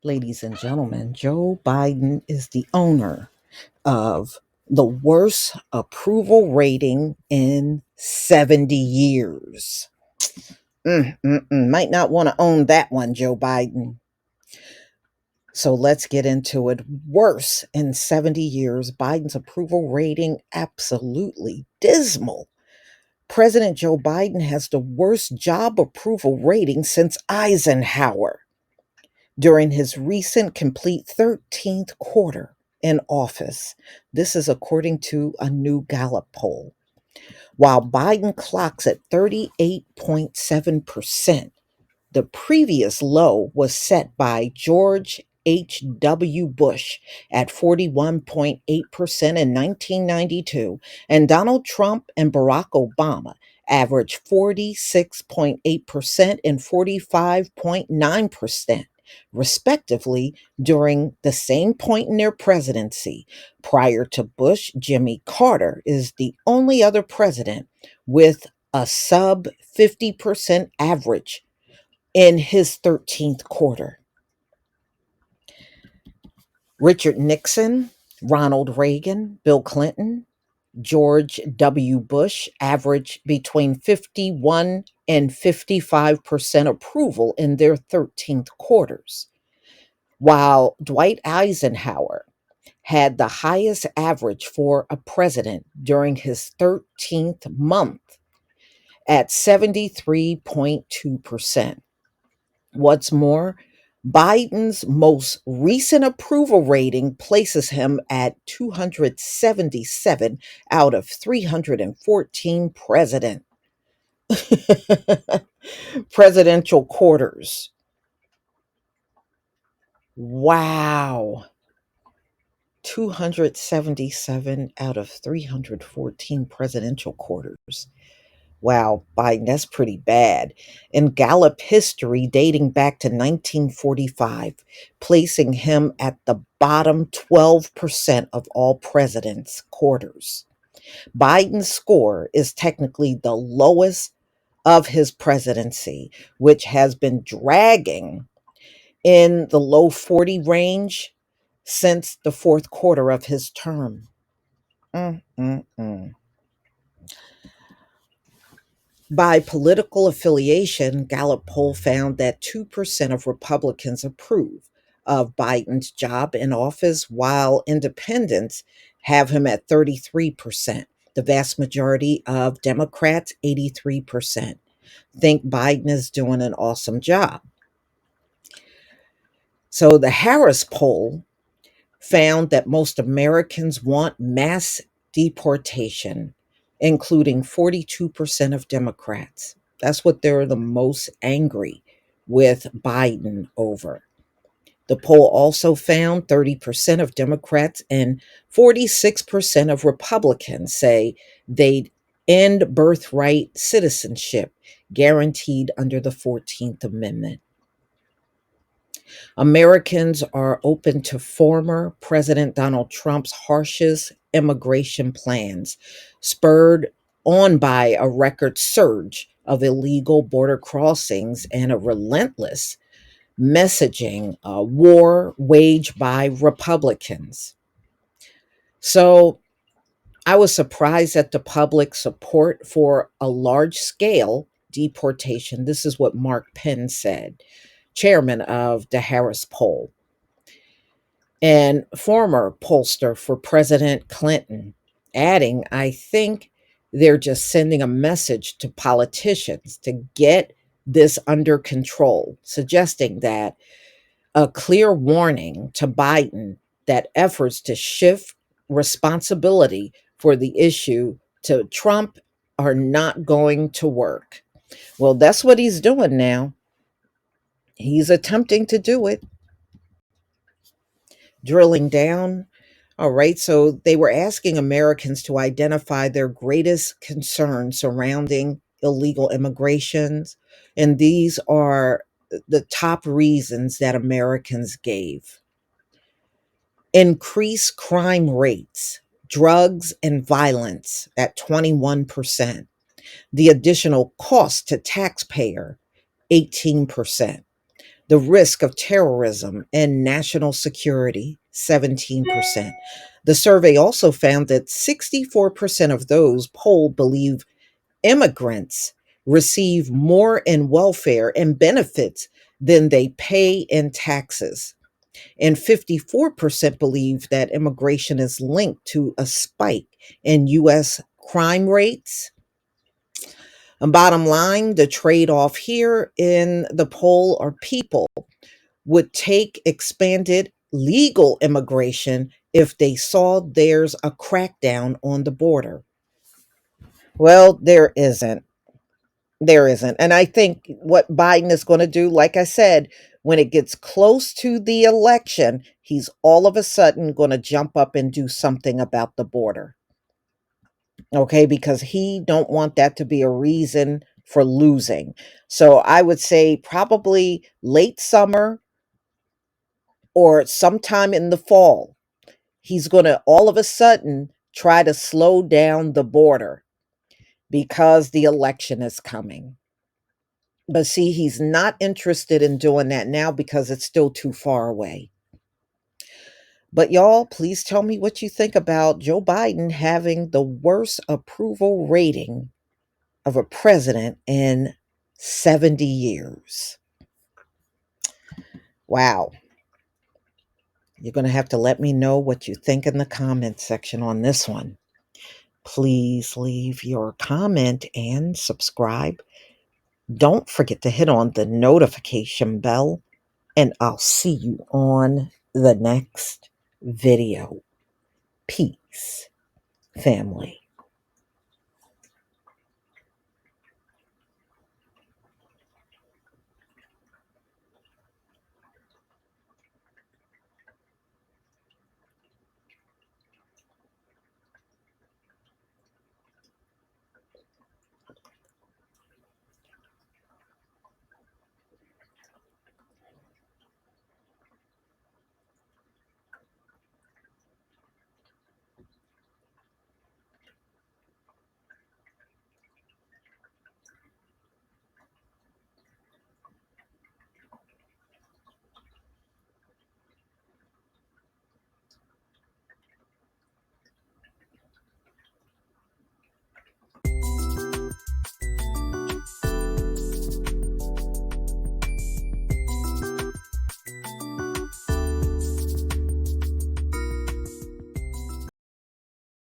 Ladies and gentlemen, Joe Biden is the owner of the worst approval rating in 70 years. Might not want to own that one, Joe Biden. So let's get into it. Worse in 70 years, Biden's approval rating absolutely dismal. President Joe Biden has the worst job approval rating since Eisenhower during his recent complete 13th quarter in office. This is according to a new Gallup poll. While Biden clocks at 38.7%, the previous low was set by George H.W. Bush at 41.8% in 1992, and Donald Trump and Barack Obama averaged 46.8% and 45.9%, respectively, during the same point in their presidency. Prior to Bush, Jimmy Carter is the only other president with a sub 50% average in his 13th quarter. Richard Nixon, Ronald Reagan, Bill Clinton, George W. Bush averaged between 51 and 55% approval in their 13th quarters, while Dwight Eisenhower had the highest average for a president during his 13th month at 73.2%. What's more, Biden's most recent approval rating places him at 277 out of 314 presidential quarters. Wow. 277 out of 314 presidential quarters. Wow, Biden, that's pretty bad. In Gallup history dating back to 1945, placing him at the bottom 12% of all presidents' quarters. Biden's score is technically the lowest of his presidency, which has been dragging in the low 40 range since the fourth quarter of his term. Mm-mm-mm. By political affiliation, Gallup poll found that 2% of Republicans approve of Biden's job in office, while independents have him at 33%. The vast majority of Democrats, 83%, think Biden is doing an awesome job. So the Harris poll found that most Americans want mass deportation, including 42% of Democrats. That's what they're the most angry with Biden over. The poll also found 30% of Democrats and 46% of Republicans say they'd end birthright citizenship guaranteed under the 14th Amendment. Americans are open to former President Donald Trump's harshest immigration plans, spurred on by a record surge of illegal border crossings and a relentless messaging war waged by Republicans. So I was surprised at the public support for a large scale deportation. This is what Mark Penn said, chairman of the Harris poll and former pollster for President Clinton, adding, I think they're just sending a message to politicians to get this under control, suggesting that a clear warning to Biden that efforts to shift responsibility for the issue to Trump are not going to work. Well, that's what he's doing now. He's attempting to do it. Drilling down. All right, so they were asking Americans to identify their greatest concerns surrounding illegal immigrations, and these are the top reasons that Americans gave: increased crime rates, drugs and violence at 21%, the additional cost to taxpayer, 18%, The risk of terrorism and national security, 17%. The survey also found that 64% of those polled believe immigrants receive more in welfare and benefits than they pay in taxes. And 54% believe that immigration is linked to a spike in U.S. crime rates. And bottom line, the trade off here in the poll are people would take expanded legal immigration if they saw there's a crackdown on the border. Well, there isn't. There isn't. And I think what Biden is going to do, like I said, when it gets close to the election, he's all of a sudden going to jump up and do something about the border. Okay, because he don't want that to be a reason for losing. So I would say probably late summer or sometime in the fall, he's going to all of a sudden try to slow down the border because the election is coming. But see, he's not interested in doing that now because it's still too far away. But y'all, please tell me what you think about Joe Biden having the worst approval rating of a president in 70 years. Wow. You're going to have to let me know what you think in the comment section on this one. Please leave your comment and subscribe. Don't forget to hit on the notification bell, and I'll see you on the next video. Peace, family.